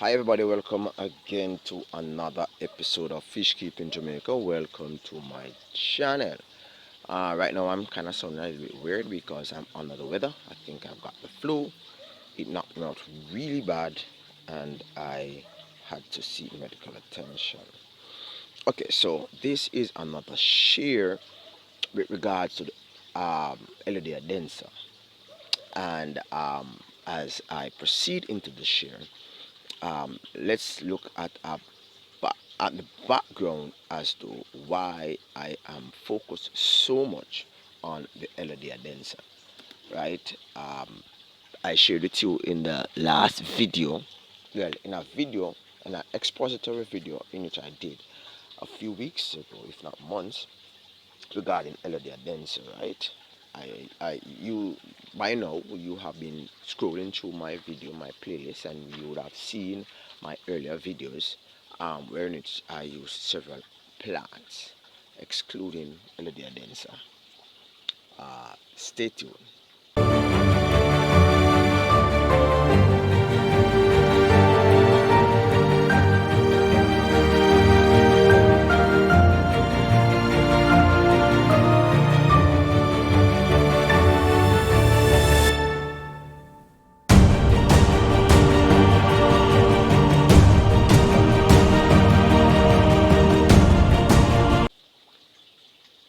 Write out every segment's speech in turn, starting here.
Hi everybody, welcome again to another episode of Fish Keeping Jamaica. Welcome to my channel. Right now I'm kind of sounding a little bit weird because I'm under the weather. I think I've got the flu. It knocked me out really bad and I had to seek medical attention. Okay, so this is another share with regards to the Elodea Densa. And as I proceed into the share, let's look at the background as to why I am focused so much on the Elodea Densa, right? I shared with you in the last video, well, in a video, in an expository video in which I did a few weeks ago, if not months, regarding Elodea Densa, right? You by now you have been scrolling through my video, my playlist, and you would have seen my earlier videos, wherein which I use several plants, excluding Elodea Densa. Stay tuned.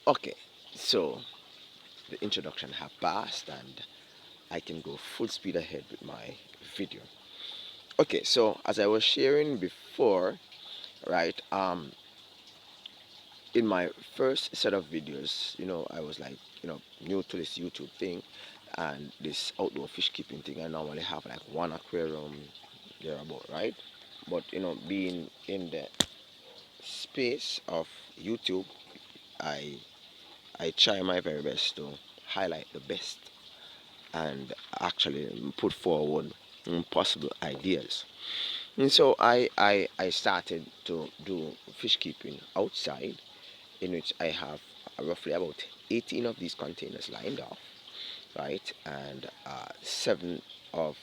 Okay, so the introduction have passed and I can go full speed ahead with my video. Okay, so as I was sharing before, right, in my first set of videos, I was like, new to this YouTube thing and this outdoor fish keeping thing. I normally have like one aquarium thereabout, right? But being in the space of YouTube, I I try my very best to highlight the best and actually put forward possible ideas. And so I started to do fish keeping outside, in which I have roughly about 18 of these containers lined up, right? And seven of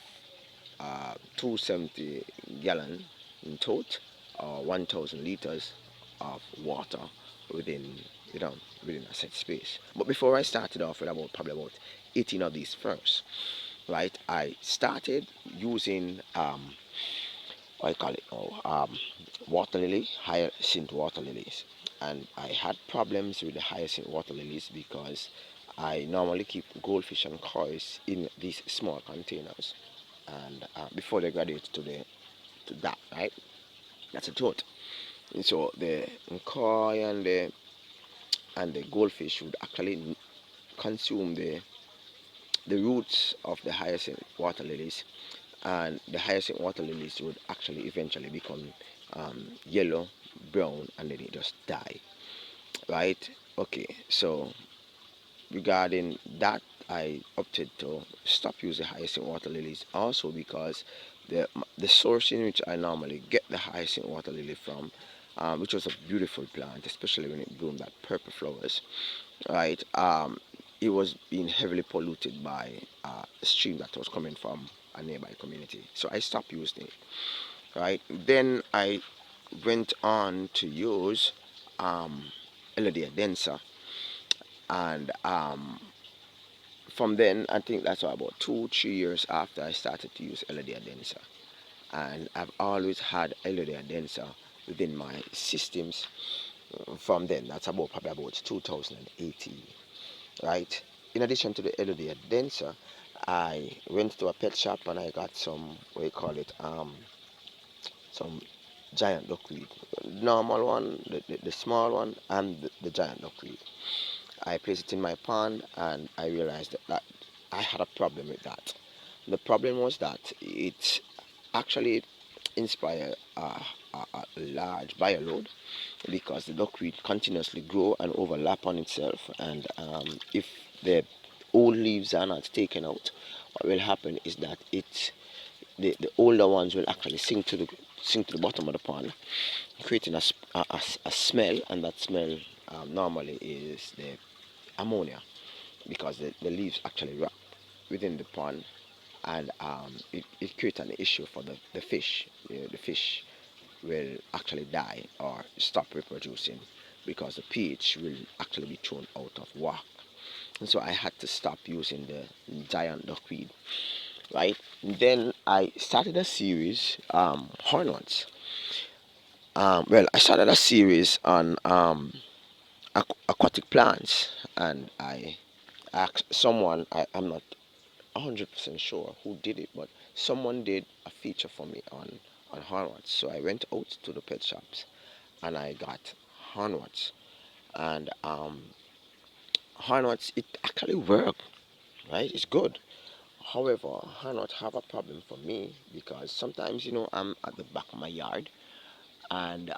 270 gallon in total, 1,000 liters of water within you know within a set space. But before I started off with probably about 18 of these first, right? I started using what I call it now, water lily, hyacinth water lilies, and I had problems with the hyacinth water lilies because I normally keep goldfish and koi in these small containers, and before they graduate to that, right? That's a thought. And so the koi and the goldfish would actually consume the roots of the hyacinth water lilies, and the hyacinth water lilies would actually eventually become yellow, brown, and then it just die, right? Okay, so regarding that, I opted to stop using hyacinth water lilies also because the source in which I normally get the hyacinth water lily from, which was a beautiful plant, especially when it bloomed that purple flowers, right? It was being heavily polluted by a stream that was coming from a nearby community, so I stopped using it. Right then, I went on to use Elodea Densa, and from then, I think that's about 2 3 years after I started to use Elodea Densa, and I've always had Elodea Densa within my systems. From then, that's probably about 2018, right? In addition to the Elodea Densa, I went to a pet shop and I got some, what you call it, some giant duckweed, normal one, the small one, and the giant duckweed. I placed it in my pond and I realized that I had a problem with that. The problem was that it actually inspired a large bioload because the duckweed continuously grow and overlap on itself, and if the old leaves are not taken out, what will happen is that the older ones will actually sink to the bottom of the pond, creating a smell, and that smell normally is the ammonia, because the leaves actually rot within the pond, and it creates an issue for the fish, the fish will actually die or stop reproducing because the pH will actually be thrown out of whack. And so I had to stop using the giant duckweed, right? And then I started a series, hornworts. Well, I started a series on aquatic plants, and I asked someone, I'm not 100% sure who did it, but someone did a feature for me on hornworts. So I went out to the pet shops and I got hornworts, and hornworts, it actually worked, right? It's good. However, hornworts have a problem for me because sometimes, I'm at the back of my yard, and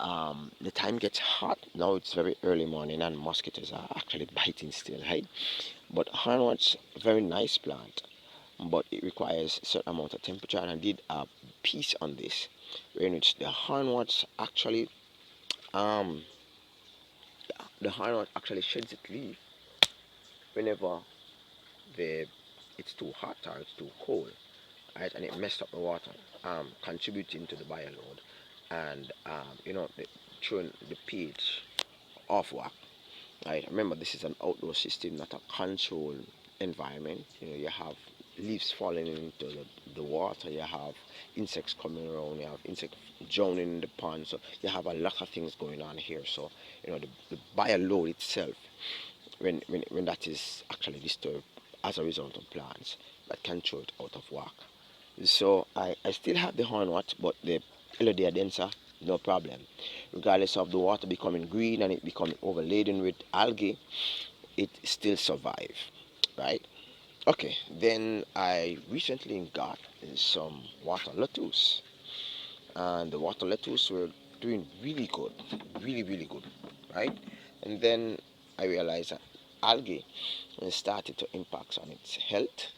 the time gets hot. Now it's very early morning and mosquitoes are actually biting still, right? But hornworts, very nice plant, but it requires a certain amount of temperature, and I did a piece on this in which the hornworts actually um the hornwort actually sheds its leaf whenever the it's too hot or it's too cold, right? And it messed up the water, contributing to the bioload, and throwing the pH off whack. Right? Remember, this is an outdoor system, not a controlled environment. You have leaves falling into the water, you have insects coming around, you have insects drowning in the pond, so you have a lot of things going on here. So, the bioload itself, when that is actually disturbed as a result of plants, that can throw it out of whack. So I still have the hornwort, but the Elodea Densa, no problem. Regardless of the water becoming green and it becoming overladen with algae, it still survive, right? Okay, then I recently got some water lettuce, and the water lettuce were doing really good, really really good, right? And then I realized that algae started to impact on its health.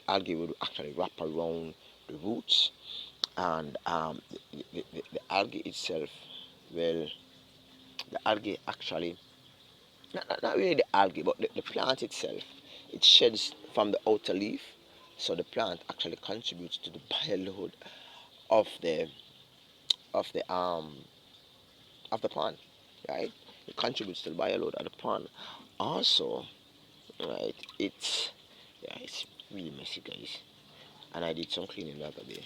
Algae would actually wrap around the roots, and the algae itself, well, the algae actually, not really the algae, but the plant itself, it sheds from the outer leaf, so the plant actually contributes to the bioload of the of the of the pond, right? It contributes to the bioload of the pond. Also, right, it's really messy, guys, and I did some cleaning the other day.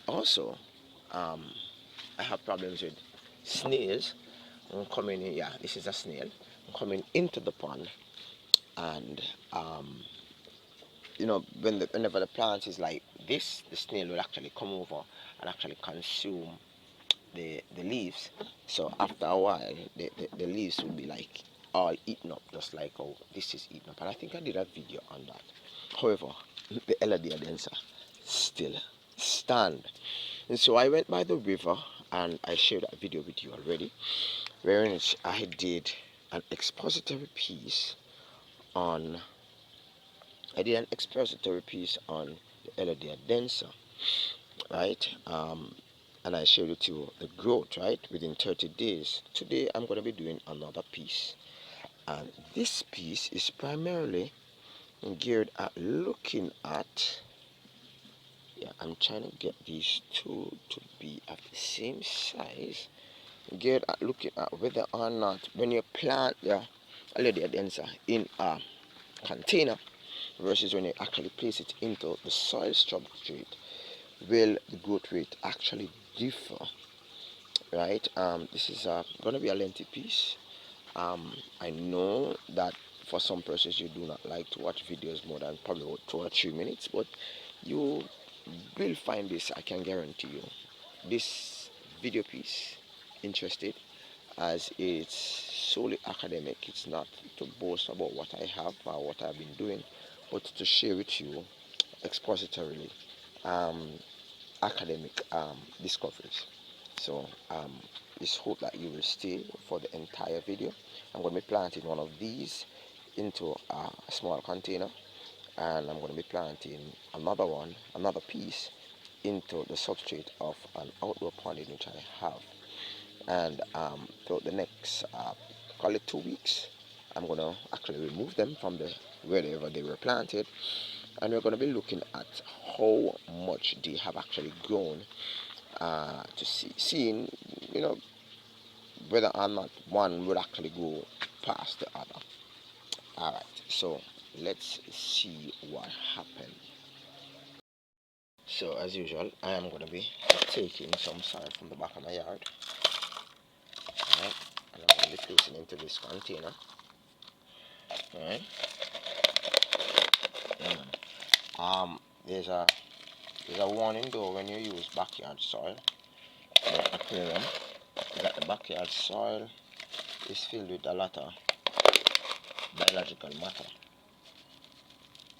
Also, um, I have problems with snails coming in. Yeah, this is a snail coming into the pond, and whenever the plant is like this, the snail will actually come over and actually consume the leaves. So after a while, the leaves will be like all eaten up, just like how this is eaten up. And I think I did a video on that. However, the Elodea Densa still stand. And so I went by the river and I shared that video with you already, wherein I did an expository piece on on the Elodea Densa, right? And I shared with you the growth, right, within 30 days. Today I'm going to be doing another piece, and this piece is primarily geared at looking at, yeah, I'm trying to get these two to be at the same size, geared at looking at whether or not when you plant the Elodea Densa in a container versus when you actually place it into the soil substrate, will the growth rate actually differ, right? This is going to be a lengthy piece. I know that for some persons you do not like to watch videos more than probably about 2 or 3 minutes, but you will find this, I can guarantee you, this video piece interested, as it's solely academic. It's not to boast about what I have or what I've been doing, but to share with you expositorily um, academic discoveries. So it's hope that you will stay for the entire video. I'm going to be planting one of these into a small container, and I'm going to be planting another piece into the substrate of an outdoor pond in which I have. And throughout the next call it 2 weeks, I'm going to actually remove them from the wherever they were planted, and we're going to be looking at how much they have actually grown to seeing, you know, whether or not one would actually go past the other. Alright, so let's see what happened. So as usual, I am going to be taking some soil from the back of my yard. Alright, and I'm going to be placing into this container. Alright. There's a warning though when you use backyard soil. The aquarium, that the backyard soil is filled with a lot of biological matter.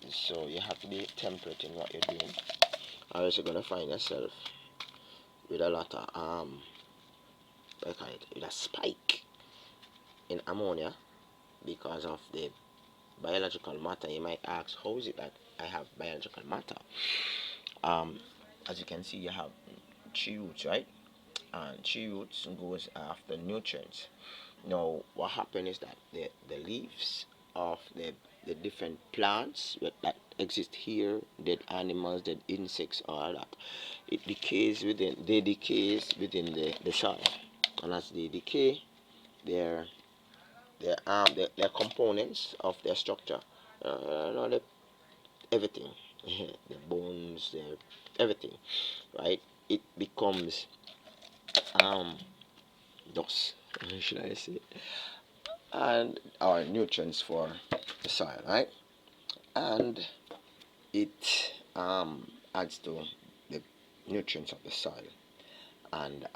So you have to be temperate in what you're doing, or else you're gonna find yourself with a lot of with a spike in ammonia because of the biological matter. You might ask, how is it that I have biological matter? As you can see, you have tree roots, right? And tree roots goes after nutrients. Now what happens is that the leaves of the different plants that exist here, dead animals, dead insects, all that, it decays within the soil, and as they decay, their components of their structure, everything, the bones, their everything, right? It becomes dust, should I say, and our nutrients for the soil, right? And it adds to the nutrients of the soil. And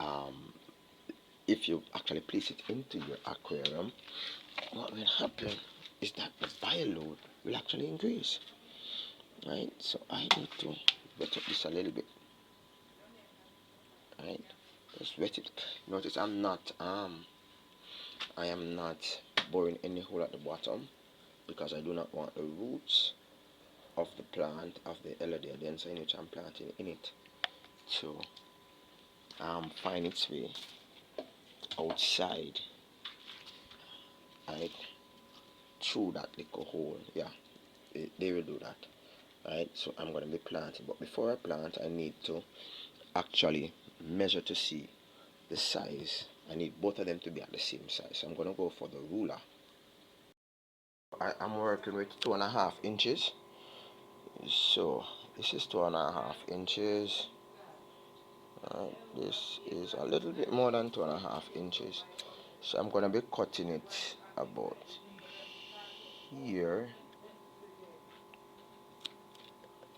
if you actually place it into your aquarium, what will happen is that the bio load will actually increase, right? So I need to wet up this a little bit, right? Just wet it. Notice I am not boring any hole at the bottom, because I do not want the roots of the plant, of the Elodea Densa in which I'm planting in it, to find its way outside, right, through that little hole. Yeah, they will do that, right? So I'm going to be planting, but before I plant, I need to actually measure to see the size. I need both of them to be at the same size, so I'm going to go for the ruler. I'm working with 2.5 inches, so this is 2.5 inches. This is a little bit more than 2.5 inches, so I'm going to be cutting it about here.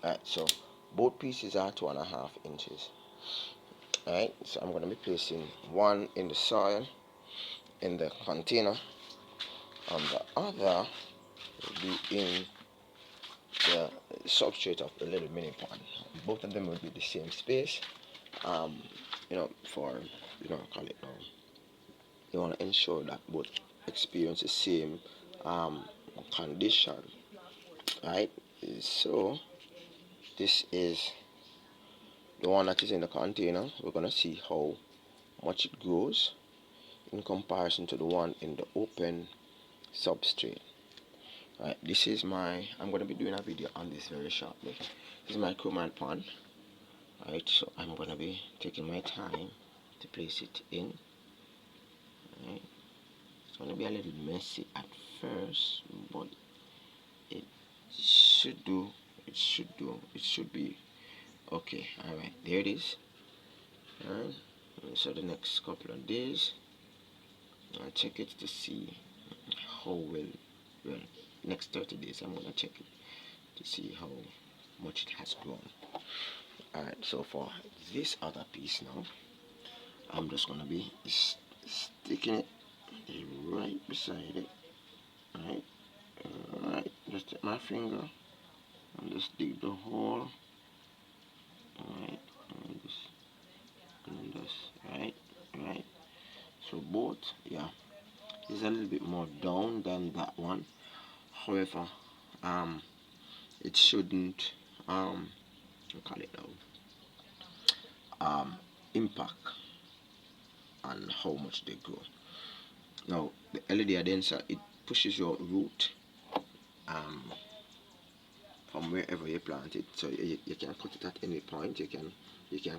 Alright, so both pieces are 2.5 inches. Alright, so I'm going to be placing one in the soil in the container, and the other will be in the substrate of the little mini pond. Both of them will be the same space. For call it you want to ensure that both experience the same condition, right? So this is the one that is in the container. We're gonna see how much it grows in comparison to the one in the open substrate. Right, this is I'm going to be doing a video on this very shortly. This is my command pond. Right, so I'm going to be taking my time to place it in. Right, it's going to be a little messy at first, but it should be okay. Alright, there it is. Alright, so the next couple of days I'll check it to see how well next 30 days I'm gonna check it to see how much it has grown. Alright, so for this other piece now, I'm just gonna be sticking it right beside it. Alright, just take my finger and just dig the hole. Alright, and just right. So both, yeah, is a little bit more down than that one. However, it shouldn't call it now impact on how much they grow. Now the Elodea Densa, it pushes your root from wherever you plant it, so you can cut it at any point. You can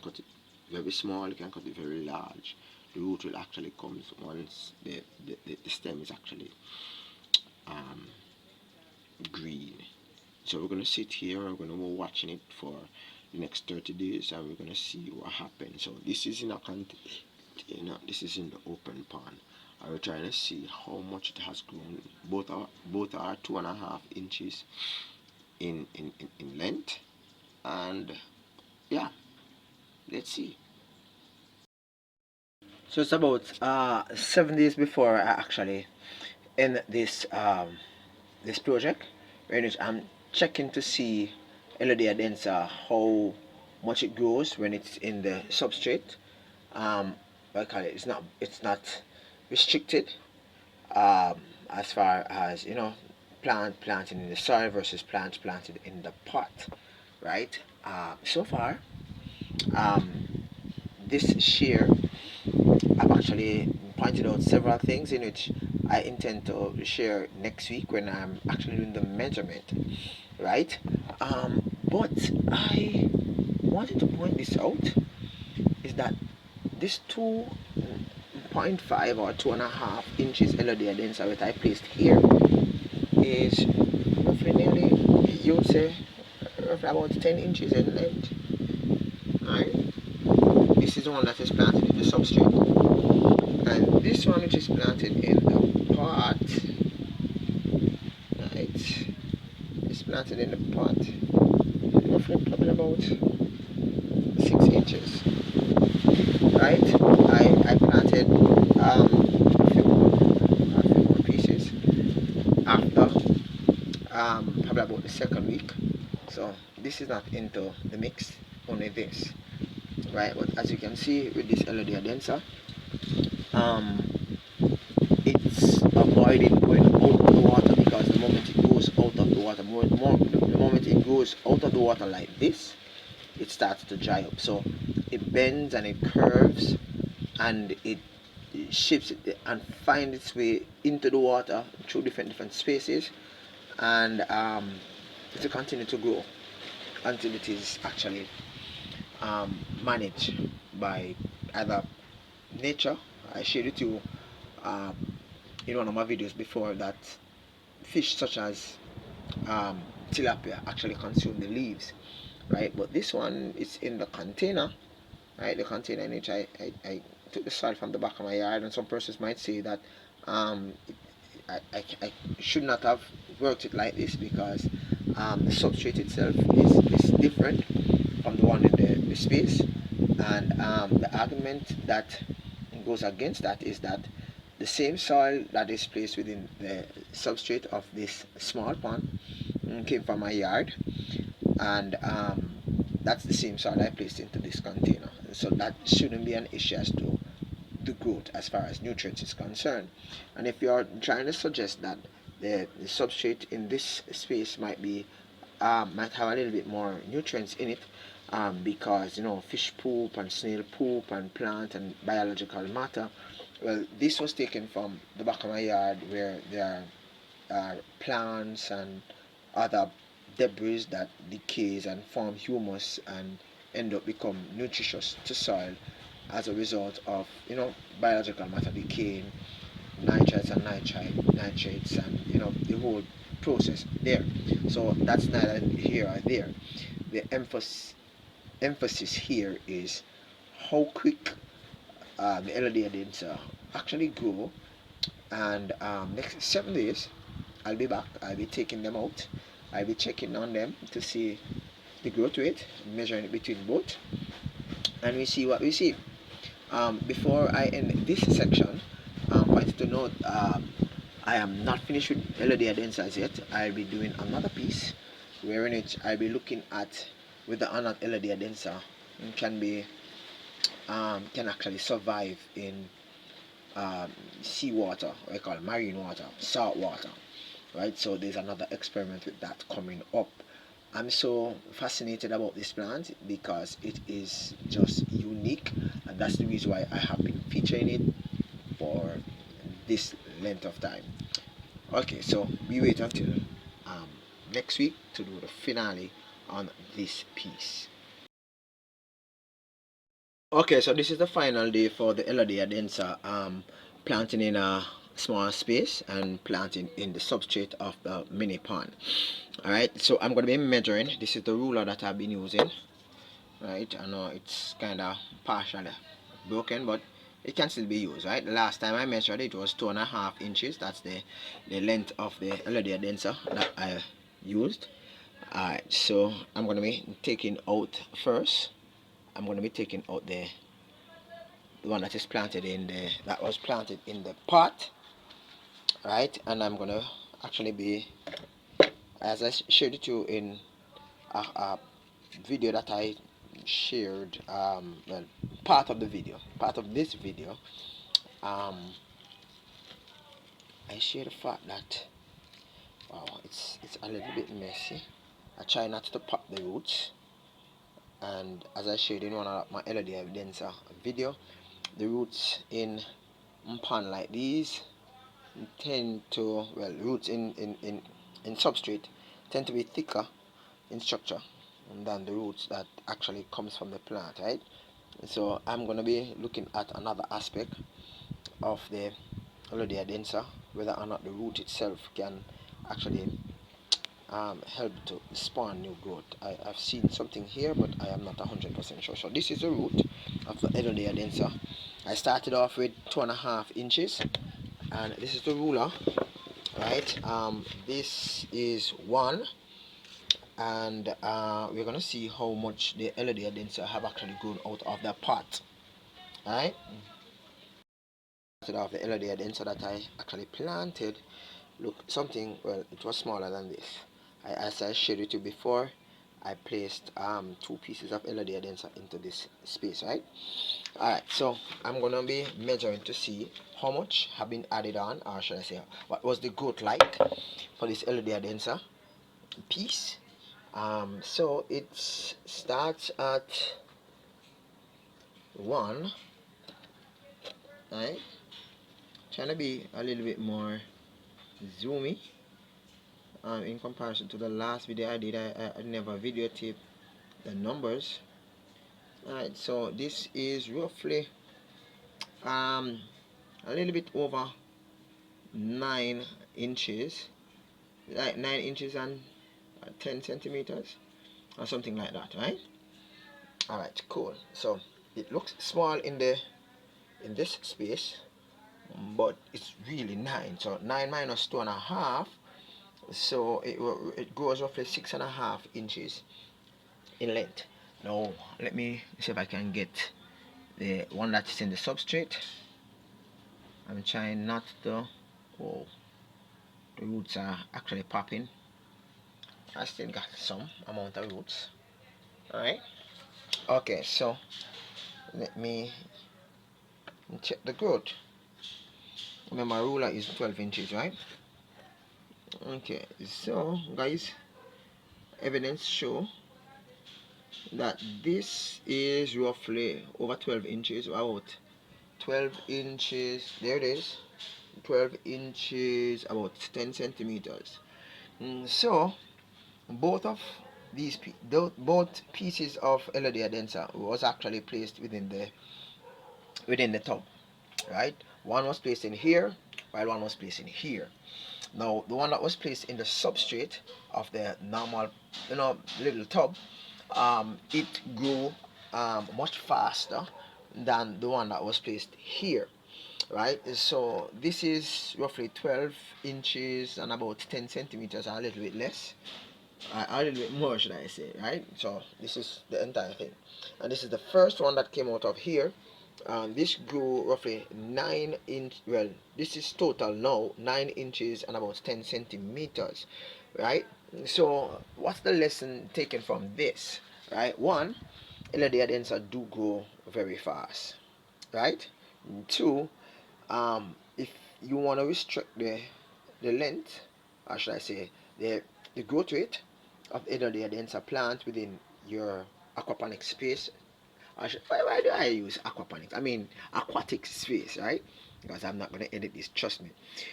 cut it very small, you can cut it very large. The root will actually come once the stem is actually um, green. So we're going to sit here, we're going to be watching it for the next 30 days, and we're going to see what happens. So this is in a container, this is in the open pond. And we're trying to see how much it has grown. Both are 2.5 inches in length, and yeah, let's see. So it's about 7 days before I actually end this project, which I'm checking to see Elodea Densa, how much it grows when it's in the substrate. What I call it, it's not restricted, as far as planting in the soil versus plants planted in the pot, right? So far, this year I've actually pointed out several things in which I intend to share next week when I'm actually doing the measurement, right? But I wanted to point this out is that this 2.5 or 2.5 inches Elodea Densa that I placed here is roughly nearly, you would say, roughly about 10 inches in length. Alright, this is the one that is planted in the substrate, and this one which is planted in the pot, right, is planted in the pot roughly probably about 6 inches, right? I planted a few more pieces after probably about the second week, so this is not into the mix, only this, right? But as you can see with this Elodea Densa, it's avoiding going out of the water, because the moment it goes out of the water, the moment it goes out of the water like this, it starts to dry up. So it bends and it curves, and it shifts it and finds its way into the water through different spaces, and it will continue to grow until it is actually managed by either nature. I shared with you in one of my videos before that fish such as tilapia actually consume the leaves, right? But this one is in the container, right? The container in which I took the soil from the back of my yard, and some persons might say that um, I should not have worked it like this, because the substrate itself is different from the one in the space, and the argument that goes against that is that the same soil that is placed within the substrate of this small pond came from my yard, and that's the same soil I placed into this container, so that shouldn't be an issue as to the growth as far as nutrients is concerned. And if you're trying to suggest that the substrate in this space might have a little bit more nutrients in it, because fish poop and snail poop and plant and biological matter, well, this was taken from the back of my yard, where there are plants and other debris that decays and form humus and end up become nutritious to soil as a result of biological matter decaying, nitrites and nitrates, and the whole process there. So that's neither here or there. The emphasis here is how quick the Elodea Densa actually grow, and next 7 days I'll be back. I'll be taking them out. I'll be checking on them to see the growth rate, measuring it between both, and we see what we see. Before I end this section, wanted to note, I am not finished with Elodea Densa yet. I'll be doing another piece wherein it I'll be looking at whether or not Elodea Densa can actually survive in seawater, what I call marine water, salt water, right? So there's another experiment with that coming up. I'm so fascinated about this plant because it is just unique, and that's the reason why I have been featuring it for this length of time. Okay, so we wait until next week to do the finale on this piece. Okay, so this is the final day for the Elodea Densa planting in a small space and planting in the substrate of the mini pond. Alright, so I'm going to be measuring. This is the ruler that I've been using. Right, I know it's kind of partially broken, but it can still be used. Right, the last time I measured it was 2.5 inches. That's the length of the Elodea Densa that I used. Alright, so I'm going to be taking out first. I'm going to be taking out the one that is planted in the pot, right? And I'm going to actually be, as I shared it to you in a video that I shared, well, part of this video, I shared the fact that, wow, it's a little bit messy. I try not to pop the roots, and as I shared in one of my Elodea Densa video, the roots in pond like these tend to, well, roots in substrate tend to be thicker in structure than the roots that actually comes from the plant, right? So I'm going to be looking at another aspect of the Elodea Densa, whether or not the root itself can actually help to spawn new growth. I've seen something here, but I am not 100% sure. So this is the root of the Elodea Densa. I started off with 2.5 inches, and this is the ruler, right? This is one, and we're gonna see how much the Elodea Densa have actually grown out of the pot. Right? Started off the Elodea Densa that I actually planted. Look, something, well, it was smaller than this. As I shared with you before, I placed 2 pieces of Elodea Densa into this space, right? Alright, so I'm gonna be measuring to see how much have been added on, or should I say, what was the growth like for this Elodea Densa piece. So it starts at 1, right? Trying to be a little bit more zoomy. In comparison to the last video I did, I never videotaped the numbers. Alright, so this is roughly a little bit over 9 inches, like 9 inches and 10 centimeters or something like that, right? Alright, cool. So it looks small in this space, but it's really 9. So 9 minus 2.5, so it grows roughly 6.5 inches in length. Now let me see if I can get the one that's in the substrate. I'm trying not to. Oh, the roots are actually popping. I still got some amount of roots. Alright. Okay, so let me check the growth. Remember, my ruler is 12 inches, right? Okay, so guys, evidence show that this is roughly over 12 inches, about 12 inches. There it is, 12 inches, about 10 centimeters. So both of these both pieces of Elodea Densa was actually placed within the tub, right? One was placed in here, while one was placed in here. Now the one that was placed in the substrate of the normal, little tub, it grew much faster than the one that was placed here, right? So this is roughly 12 inches and about 10 centimeters, a little bit less, a little bit more, should I say, right? So this is the entire thing, and this is the first one that came out of here. This grew roughly 9 inch. Well, this is total now 9 inches and about 10 centimeters, right? So what's the lesson taken from this, right? One, Elodea Densa do grow very fast, right? Two, if you want to restrict the length, or should I say the growth rate of Elodea Densa plant within your aquaponics space. Why do I use aquaponics? I mean aquatic space, right? Because I'm not going to edit this, trust me,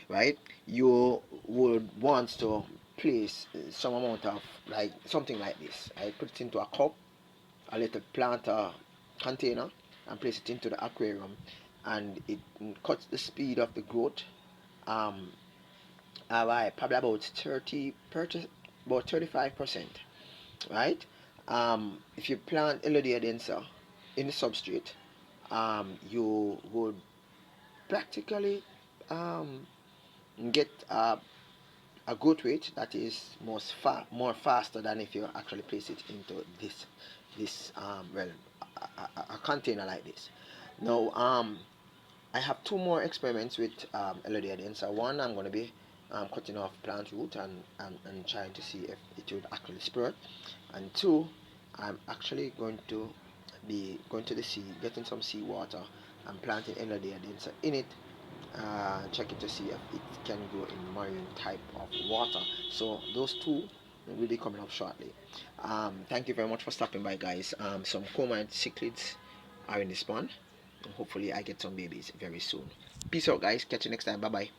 right? You would want to place some amount of, like, something like this. I put it into a cup, a little plant container, and place it into the aquarium, and it cuts the speed of the growth by probably about 35%, right? If you plant Elodea Densa in the substrate, you would practically um, get a growth rate that is more faster than if you actually place it into this well, a container like this. Now I have two more experiments with Elodea Densa. One, I'm going to be cutting off plant root and trying to see if it would actually sprout. And two, I'm actually going to be going to the sea, getting some seawater and planting Elodea Densa in it, checking to see if it can grow in marine type of water. So those two will be coming up shortly. Thank you very much for stopping by, guys. Some comite cichlids are in the spawn. Hopefully I get some babies very soon. Peace out, guys. Catch you next time. Bye bye.